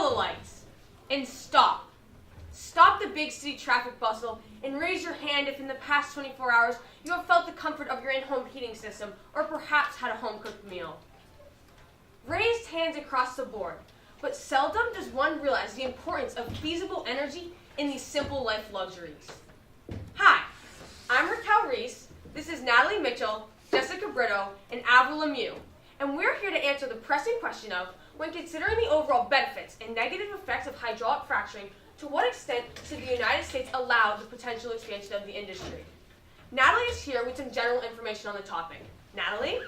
the lights and stop. Stop the big city traffic bustle and raise your hand if in the past 24 hours you have felt the comfort of your in-home heating system or perhaps had a home-cooked meal. Raised hands across the board, but seldom does one realize the importance of feasible energy in these simple life luxuries. Hi, I'm Raquel Reese, this is Natalie Mitchell, Jessica Brito, and Avril Lemieux, and we're here to answer the pressing question of, when considering the overall benefits and negative effects of hydraulic fracturing, to what extent should the United States allow the potential expansion of the industry? Natalie is here with some general information on the topic. Natalie?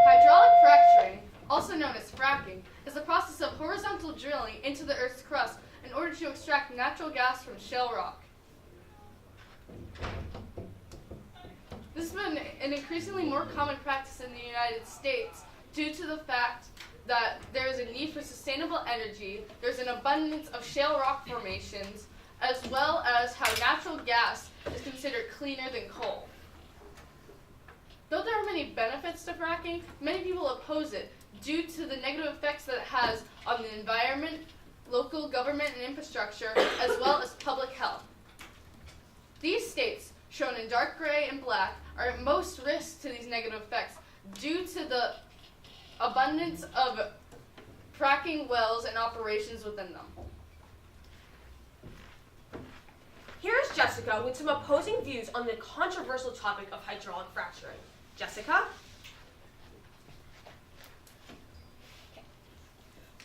Hydraulic fracturing, also known as fracking, is the process of horizontal drilling into the Earth's crust in order to extract natural gas from shale rock. This has been an increasingly more common practice in the United States due to the fact that there is a need for sustainable energy, there's an abundance of shale rock formations, as well as how natural gas is considered cleaner than coal. Though there are many benefits to fracking, many people oppose it due to the negative effects that it has on the environment, local government and infrastructure, as well as public health. These states, shown in dark gray and black, are at most risk to these negative effects due to the abundance of fracking wells and operations within them. Here's Jessica with some opposing views on the controversial topic of hydraulic fracturing. Jessica?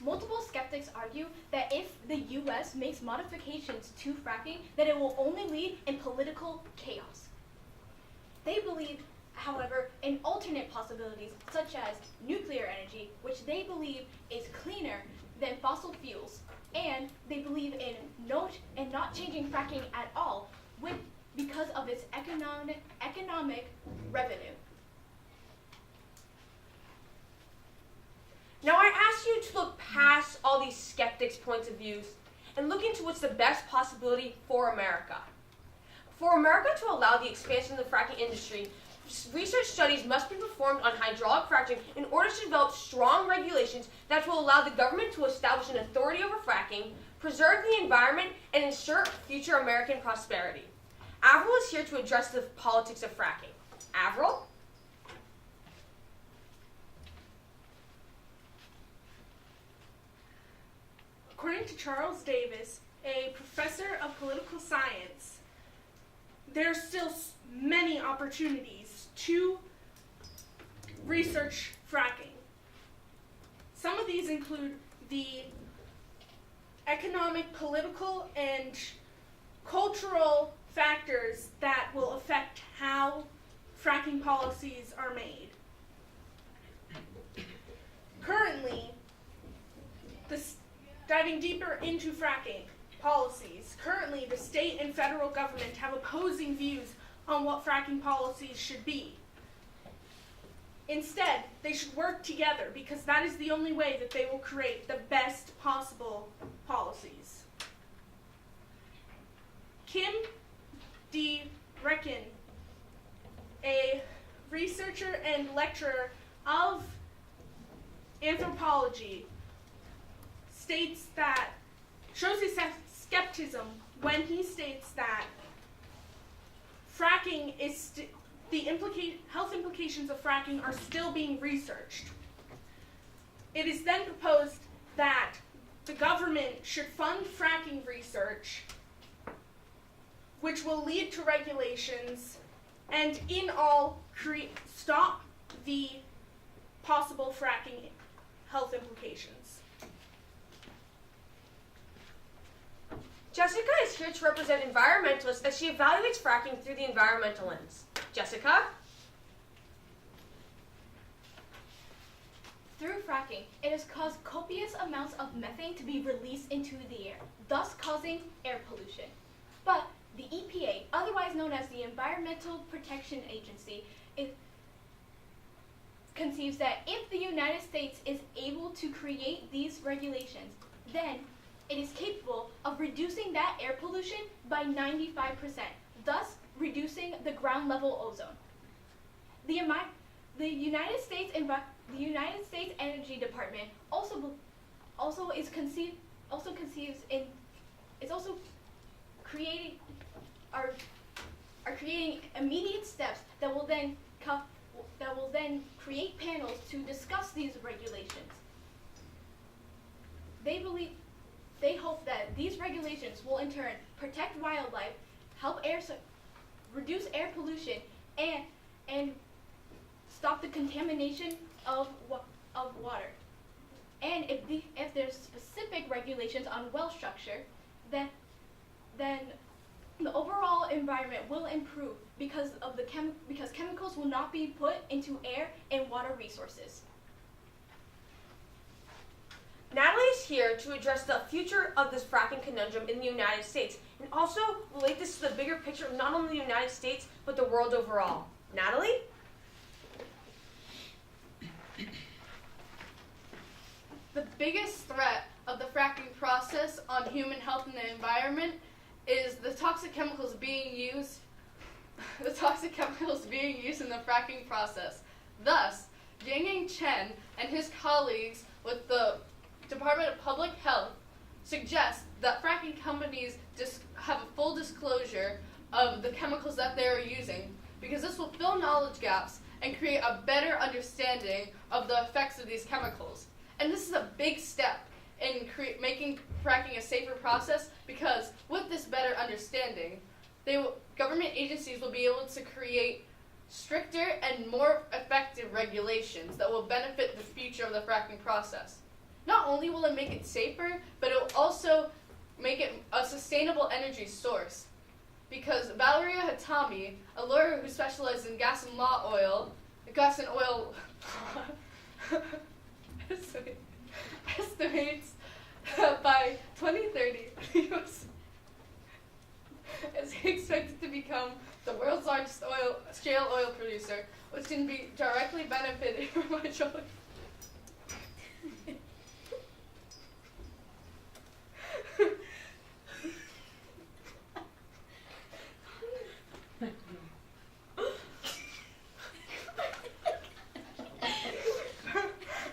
Multiple skeptics argue that if the U.S. makes modifications to fracking, that it will only lead in political chaos. They believe, however, in alternate possibilities, such as nuclear energy, which they believe is cleaner than fossil fuels, and they believe in not changing fracking at all because of its economic revenue. Now I ask you to look past all these skeptics' points of views and look into what's the best possibility for America. For America to allow the expansion of the fracking industry, research studies must be performed on hydraulic fracturing in order to develop strong regulations that will allow the government to establish an authority over fracking, preserve the environment, and ensure future American prosperity. Avril is here to address the politics of fracking. Avril? According to Charles Davis, a professor of political science, there are still many opportunities to research fracking. Some of these include the economic, political, and cultural factors that will affect how fracking policies are made. Currently, diving deeper into fracking policies, currently the state and federal government have opposing views on what fracking policies should be. Instead, they should work together because that is the only way that they will create the best possible policies. Kim D. Recken, a researcher and lecturer of anthropology, shows his skepticism when he states that fracking is the health implications of fracking are still being researched. It is then proposed that the government should fund fracking research, which will lead to regulations and in all stop the possible fracking health implications. Jessica is here to represent environmentalists as she evaluates fracking through the environmental lens. Jessica? Through fracking, it has caused copious amounts of methane to be released into the air, thus causing air pollution. But the EPA, otherwise known as the Environmental Protection Agency, conceives that if the United States is able to create these regulations, then it is capable of reducing that air pollution by 95%, thus reducing the ground level ozone. The The United States Energy Department also creating are creating immediate steps that will then create panels to discuss these regulations. They hope that these regulations will in turn protect wildlife, help reduce air pollution, and stop the contamination of water. And if there's specific regulations on well structure, then the overall environment will improve because chemicals will not be put into air and water resources. Natalie is here to address the future of this fracking conundrum in the United States and also relate this to the bigger picture of not only the United States but the world overall. Natalie? The biggest threat of the fracking process on human health and the environment is the toxic chemicals being used in the fracking process. Thus, Yang Chen and his colleagues with the Department of Public Health suggest that fracking companies have a full disclosure of the chemicals that they are using, because this will fill knowledge gaps and create a better understanding of the effects of these chemicals. And this is a big step in making fracking a safer process, because with this better understanding, government agencies will be able to create stricter and more effective regulations that will benefit the future of the fracking process. Not only will it make it safer, but it will also make it a sustainable energy source. Because Valeria Hatami, a lawyer who specializes in gas and oil estimates that by 2030, the U.S. is expected to become the world's largest shale oil producer, which can be directly benefited from wildlife.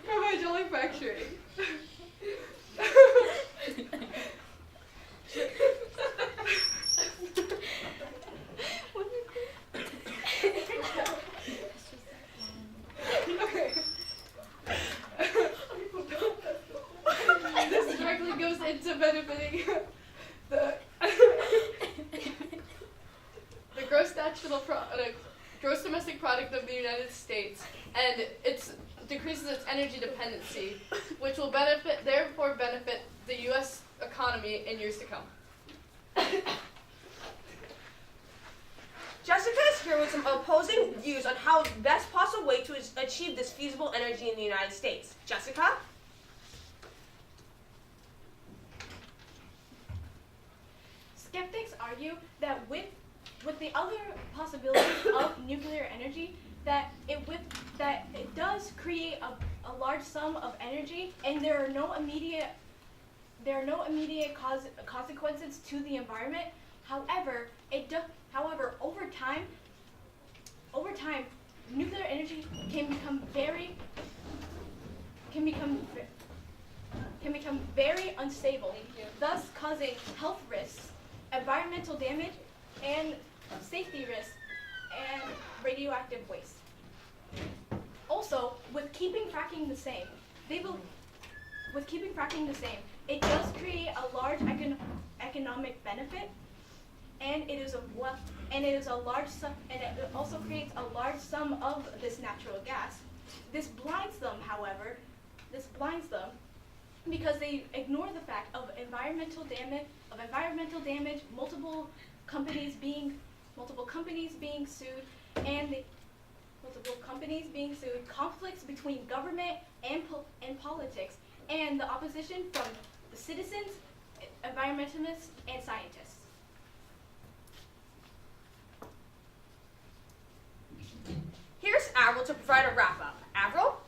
From hydraulic fracturing. This directly goes into benefiting the gross domestic product of the United States, and it decreases its energy dependency, which will therefore benefit the U.S. economy in years to come. Jessica is here with some opposing views on how the best possible way to achieve this feasible energy in the United States. Jessica? Skeptics argue that with the other possibilities of nuclear energy, that it does create a large sum of energy, and there are no immediate consequences to the environment. However, over time, nuclear energy can become very unstable, thus causing health risks, environmental damage, and safety risks, and radioactive waste. Also, with keeping fracking the same, it does create a large economic benefit, and it also creates a large sum of this natural gas. This blinds them, however, because they ignore the fact of environmental damage, multiple companies being sued, conflicts between government and politics, and the opposition from the citizens, environmentalists, and scientists. Here's Avril to provide a wrap-up. Avril?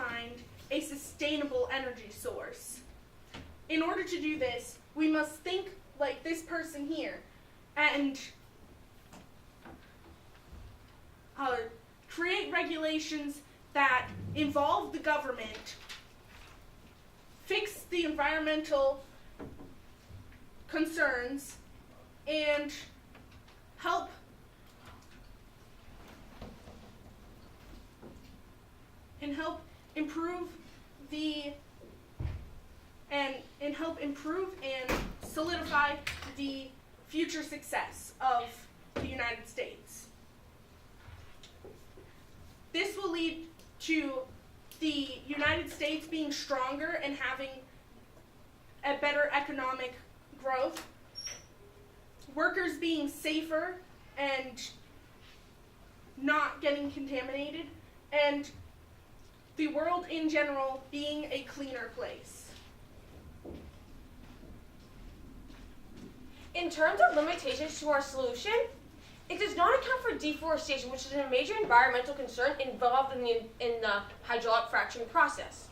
find a sustainable energy source. In order to do this, we must think like this person here and create regulations that involve the government, fix the environmental concerns, and help improve and solidify the future success of the United States. This will lead to the United States being stronger and having a better economic growth, workers being safer and not getting contaminated, and the world in general being a cleaner place. In terms of limitations to our solution, it does not account for deforestation, which is a major environmental concern involved in the hydraulic fracturing process.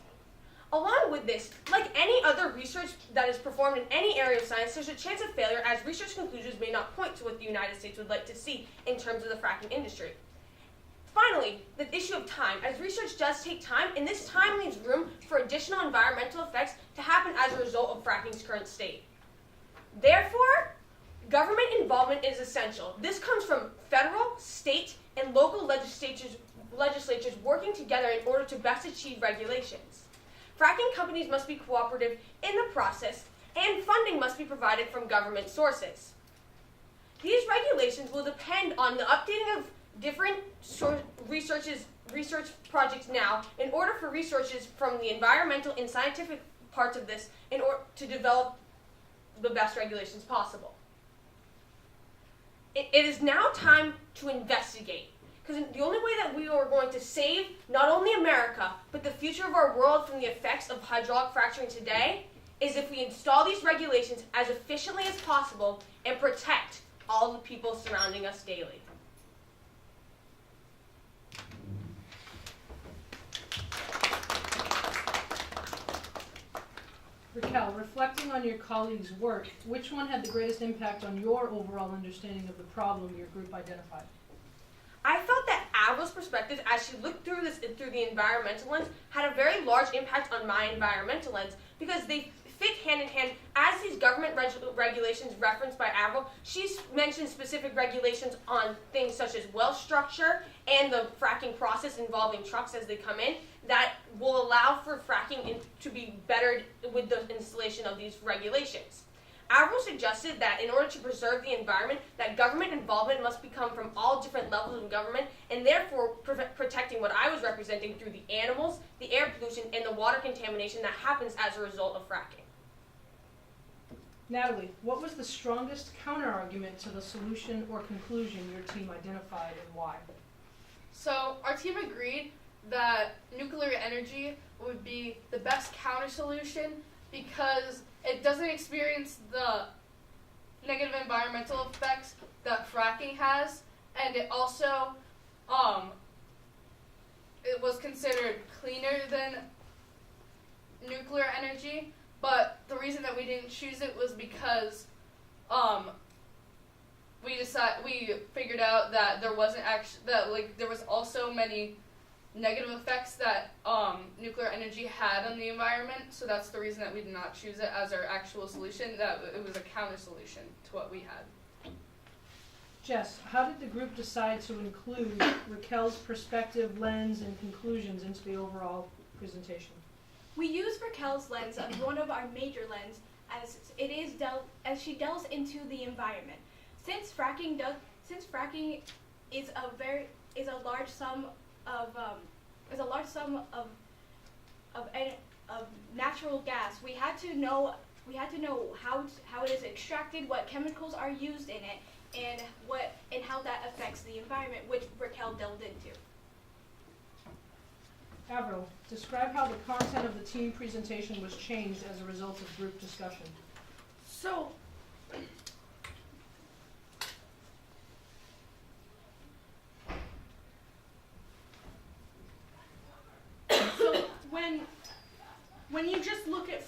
Along with this, like any other research that is performed in any area of science, there's a chance of failure as research conclusions may not point to what the United States would like to see in terms of the fracking industry. Finally, the issue of time, as research does take time, and this time leaves room for additional environmental effects to happen as a result of fracking's current state. Therefore, government involvement is essential. This comes from federal, state, and local legislatures working together in order to best achieve regulations. Fracking companies must be cooperative in the process, and funding must be provided from government sources. These regulations will depend on the updating of different research projects now in order for researchers from the environmental and scientific parts of this in order to develop the best regulations possible. It is now time to investigate, because the only way that we are going to save not only America, but the future of our world from the effects of hydraulic fracturing today is if we install these regulations as efficiently as possible and protect all the people surrounding us daily. Raquel, reflecting on your colleagues' work, which one had the greatest impact on your overall understanding of the problem your group identified? I felt that Avril's perspective, as she looked through the environmental lens, had a very large impact on my environmental lens because they fit hand in hand. As these government regulations referenced by Avril, she's mentioned specific regulations on things such as well structure and the fracking process involving trucks as they come in that will allow for fracking to be bettered with the installation of these regulations. Avril suggested that in order to preserve the environment, that government involvement must become from all different levels of government, and therefore protecting what I was representing through the animals, the air pollution, and the water contamination that happens as a result of fracking. Natalie, what was the strongest counterargument to the solution or conclusion your team identified, and why? So our team agreed that nuclear energy would be the best counter solution because it doesn't experience the negative environmental effects that fracking has, and it also it was considered cleaner than nuclear energy. But the reason that we didn't choose it was because we figured out that there wasn't there was also many negative effects that nuclear energy had on the environment, so that's the reason that we did not choose it as our actual solution, that it was a counter solution to what we had. Jess, how did the group decide to include Raquel's perspective, lens, and conclusions into the overall presentation? We use Raquel's lens as one of our major lenses as she delves into the environment. Since fracking is a large sum of natural gas, we had to know how it is extracted, what chemicals are used in it, and how that affects the environment, which Raquel delved into. Avril, describe how the content of the team presentation was changed as a result of group discussion. So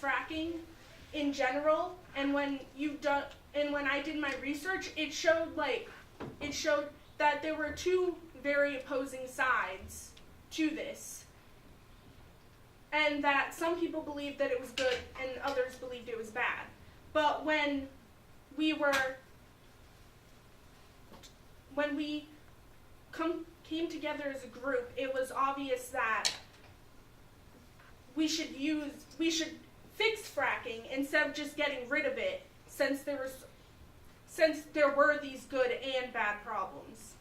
fracking in general, and when I did my research, it showed that there were two very opposing sides to this, and that some people believed that it was good and others believed it was bad. But when we came together as a group, it was obvious that we should fix fracking instead of just getting rid of it, since there were these good and bad problems.